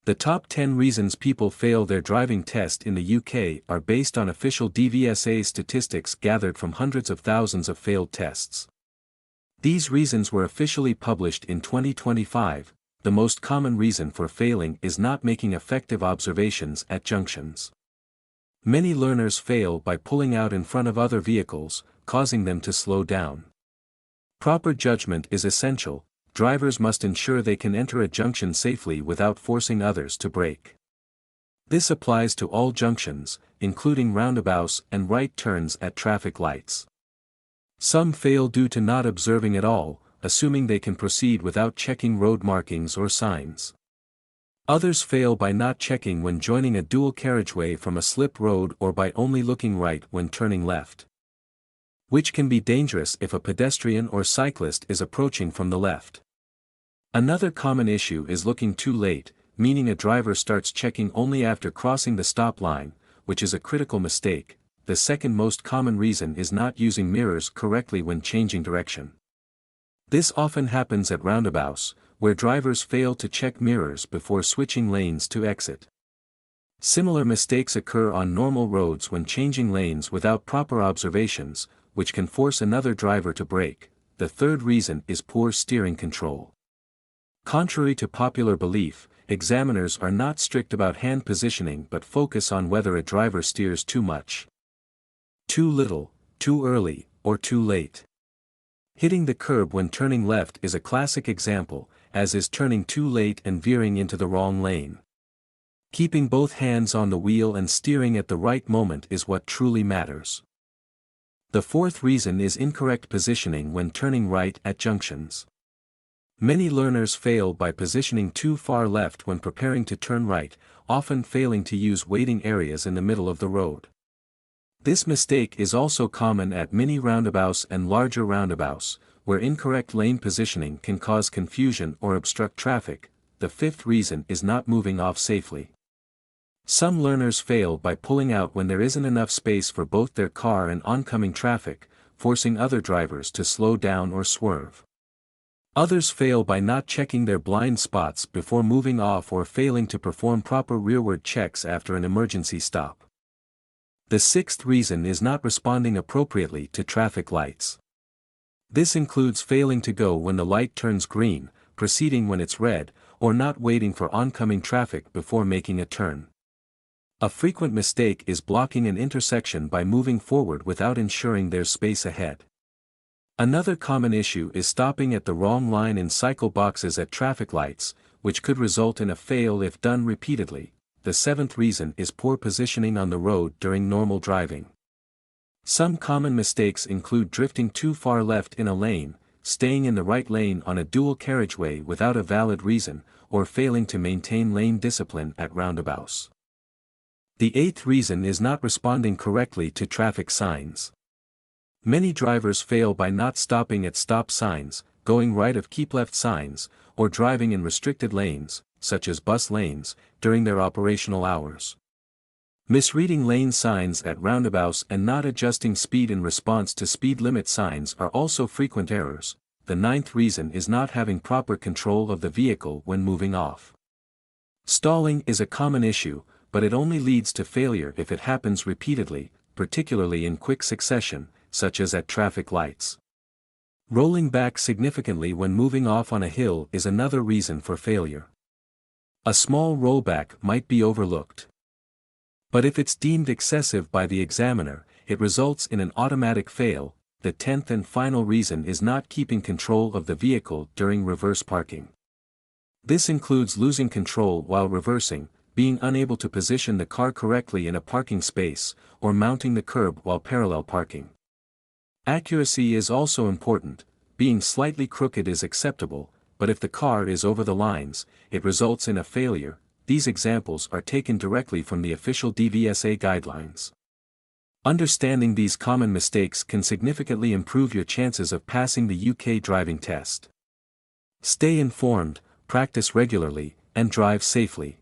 The top 10 reasons people fail their driving test in the UK are based on official DVSA statistics gathered from hundreds of thousands of failed tests. These reasons were officially published in 2025. The most common reason for failing is not making effective observations at junctions. Many learners fail by pulling out in front of other vehicles, causing them to slow down. Proper judgment is essential. Drivers must ensure they can enter a junction safely without forcing others to brake. This applies to all junctions, including roundabouts and right turns at traffic lights. Some fail due to not observing at all, assuming they can proceed without checking road markings or signs. Others fail by not checking when joining a dual carriageway from a slip road or by only looking right when turning left, which can be dangerous if a pedestrian or cyclist is approaching from the left. Another common issue is looking too late, meaning a driver starts checking only after crossing the stop line, which is a critical mistake. The second most common reason is not using mirrors correctly when changing direction. This often happens at roundabouts, where drivers fail to check mirrors before switching lanes to exit. Similar mistakes occur on normal roads when changing lanes without proper observations, which can force another driver to brake. The third reason is poor steering control. Contrary to popular belief, examiners are not strict about hand positioning but focus on whether a driver steers too much, too little, too early, or too late. Hitting the curb when turning left is a classic example, as is turning too late and veering into the wrong lane. Keeping both hands on the wheel and steering at the right moment is what truly matters. The fourth reason is incorrect positioning when turning right at junctions. Many learners fail by positioning too far left when preparing to turn right, often failing to use waiting areas in the middle of the road. This mistake is also common at mini roundabouts and larger roundabouts, where incorrect lane positioning can cause confusion or obstruct traffic. The fifth reason is not moving off safely. Some learners fail by pulling out when there isn't enough space for both their car and oncoming traffic, forcing other drivers to slow down or swerve. Others fail by not checking their blind spots before moving off or failing to perform proper rearward checks after an emergency stop. The sixth reason is not responding appropriately to traffic lights. This includes failing to go when the light turns green, proceeding when it's red, or not waiting for oncoming traffic before making a turn. A frequent mistake is blocking an intersection by moving forward without ensuring there's space ahead. Another common issue is stopping at the wrong line in cycle boxes at traffic lights, which could result in a fail if done repeatedly. The seventh reason is poor positioning on the road during normal driving. Some common mistakes include drifting too far left in a lane, staying in the right lane on a dual carriageway without a valid reason, or failing to maintain lane discipline at roundabouts. The eighth reason is not responding correctly to traffic signs. Many drivers fail by not stopping at stop signs, going right of keep left signs, or driving in restricted lanes, such as bus lanes, during their operational hours. Misreading lane signs at roundabouts and not adjusting speed in response to speed limit signs are also frequent errors. The ninth reason is not having proper control of the vehicle when moving off. Stalling is a common issue, but it only leads to failure if it happens repeatedly, particularly in quick succession, such as at traffic lights. Rolling back significantly when moving off on a hill is another reason for failure. A small rollback might be overlooked, but if it's deemed excessive by the examiner, it results in an automatic fail. The 10th and final reason is not keeping control of the vehicle during reverse parking. This includes losing control while reversing, being unable to position the car correctly in a parking space, or mounting the curb while parallel parking. Accuracy is also important. Being slightly crooked is acceptable, but if the car is over the lines, it results in a failure. These examples are taken directly from the official DVSA guidelines. Understanding these common mistakes can significantly improve your chances of passing the UK driving test. Stay informed, practice regularly, and drive safely.